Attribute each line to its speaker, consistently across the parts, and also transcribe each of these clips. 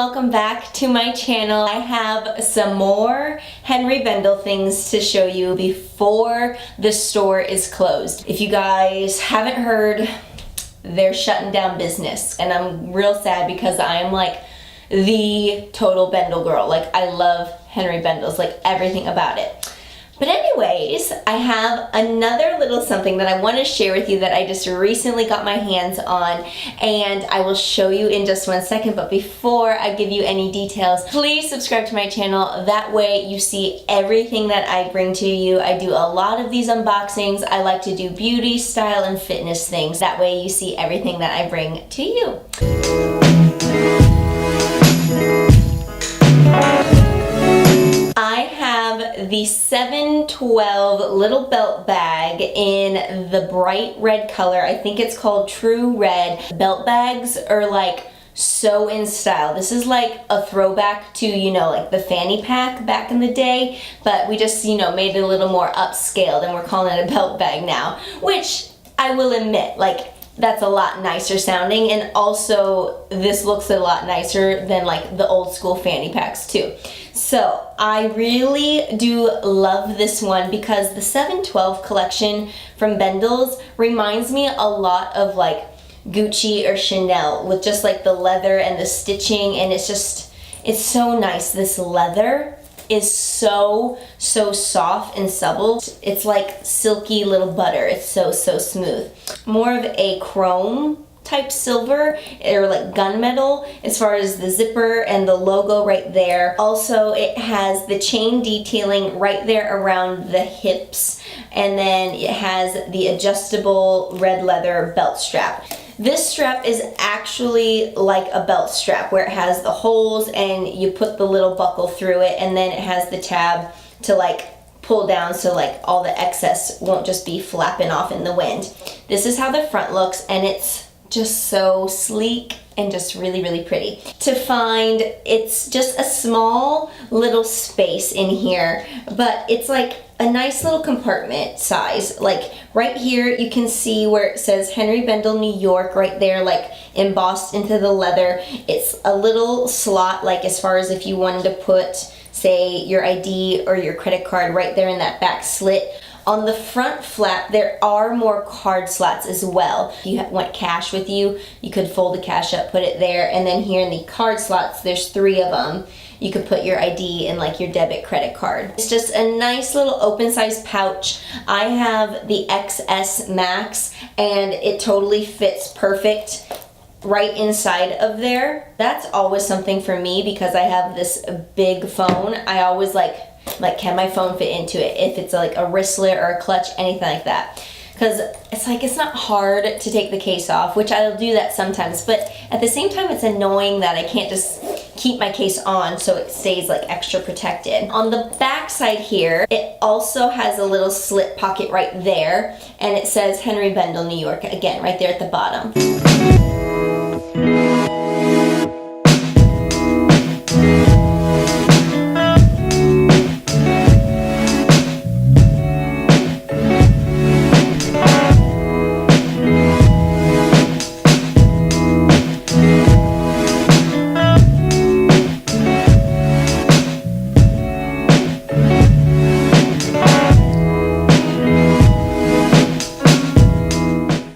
Speaker 1: welcome back to my channel. I have some more Henri Bendel things to show you before the store is closed. If you guys haven't heard, they're shutting down business, and I'm real sad because I am like the total Bendel girl. Like, I love Henri Bendel's, like everything about it. But anyways, I have another little something that I want to share with you that I just recently got my hands on, and I will show you in just one second. But before I give you any details, please subscribe to my channel. That way you see everything that I bring to you. I do a lot of these unboxings. I like to do beauty, style, and fitness things. That way you see everything that I bring to you. I have the 712 little belt bag in the bright red color. I think it's called True Red. Belt bags are like so in style. This is like a throwback to, you know, like the fanny pack back in the day, but we just, you know, made it a little more upscaled and we're calling it a belt bag now, which I will admit, like, that's a lot nicer sounding, and also this looks a lot nicer than like the old school fanny packs too. So I really do love this one because the 712 collection from Bendel's reminds me a lot of like Gucci or Chanel, with just like the leather and the stitching, and it's so nice. This leather is so soft and supple. It's like silky little butter. It's so smooth. More of a chrome type silver, or like gunmetal as far as the zipper and the logo right there. Also, it has the chain detailing right there around the hips, and then it has the adjustable red leather belt strap. This strap is actually like a belt strap where it has the holes and you put the little buckle through it, and then it has the tab to like pull down so like all the excess won't just be flapping off in the wind. This is how the front looks, and it's just so sleek and just really pretty. To find, it's just a small little space in here, but it's like a nice little compartment size. Like right here you can see where it says Henri Bendel New York right there, like embossed into the leather. It's a little slot, like as far as if you wanted to put, say, your ID or your credit card right there in that back slit. On the front flap, there are more card slots as well. If you want cash with you, you could fold the cash up, put it there, and then here in the card slots, there's 3 of them. You could put your ID and like your debit credit card. It's just a nice little open size pouch. I have the XS Max, and it totally fits perfect right inside of there. That's always something for me because I have this big phone. I always like can my phone fit into it? If it's like a wristlet or a clutch, anything like that. Because it's like, it's not hard to take the case off, which I'll do that sometimes, but at the same time it's annoying that I can't just keep my case on so it stays like extra protected. On the back side here, it also has a little slit pocket right there, and it says Henri Bendel New York again right there at the bottom.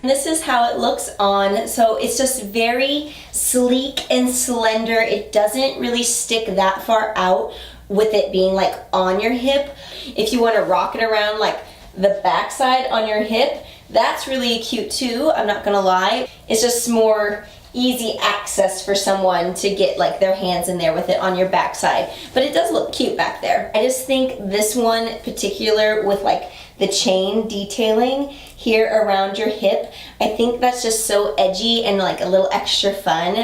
Speaker 1: This is how it looks on. So it's just very sleek and slender. It doesn't really stick that far out with it being like on your hip. If you want to rock it around like the backside on your hip, that's really cute too, I'm not gonna lie. It's just more easy access for someone to get like their hands in there with it on your backside. But it does look cute back there. I just think this one in particular with like the chain detailing here around your hip, I think that's just so edgy and like a little extra fun.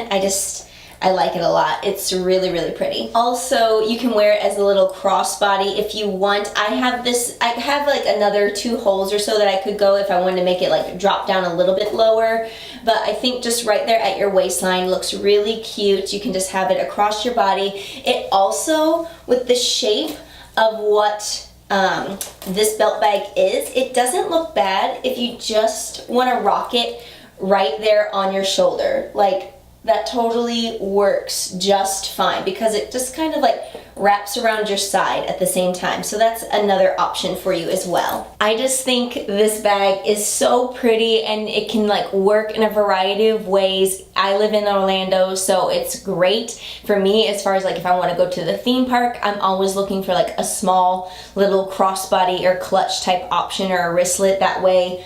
Speaker 1: I like it a lot. It's really pretty. Also, you can wear it as a little crossbody if you want. I have like another 2 holes or so that I could go if I wanted to make it like drop down a little bit lower. But I think just right there at your waistline looks really cute. You can just have it across your body. It also, with the shape of what this belt bag is, it doesn't look bad if you just want to rock it right there on your shoulder. Like, that totally works just fine because it just kind of like wraps around your side at the same time. So that's another option for you as well. I just think this bag is so pretty and it can like work in a variety of ways. I live in Orlando, so it's great for me as far as like if I want to go to the theme park. I'm always looking for like a small little crossbody or clutch type option or a wristlet. That way,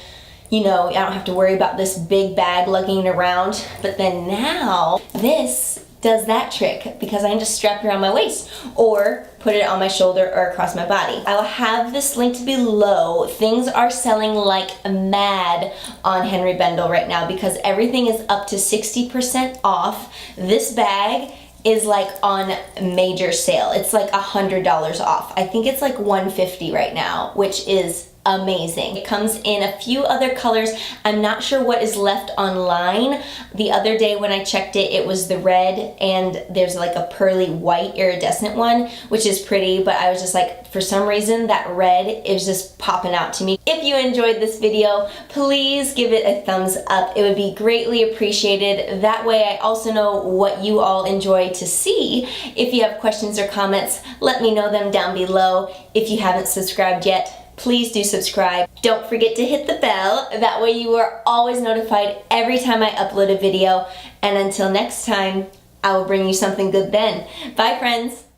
Speaker 1: you know, I don't have to worry about this big bag lugging it around. But then now, this does that trick because I can just strap it around my waist or put it on my shoulder or across my body. I will have this linked below. Things are selling like mad on Henri Bendel right now because everything is up to 60% off. This bag is like on major sale. It's like $100 off. I think it's like $150 right now, which is amazing. It comes in a few other colors. I'm not sure what is left online. The other day when I checked it, it was the red and there's like a pearly white iridescent one, which is pretty, but I was just like, for some reason that red is just popping out to me. If you enjoyed this video, please give it a thumbs up. It would be greatly appreciated. That way I also know what you all enjoy to see. If you have questions or comments, let me know them down below. If you haven't subscribed yet, please do subscribe. Don't forget to hit the bell. That way you are always notified every time I upload a video. And until next time, I will bring you something good then. Bye, friends.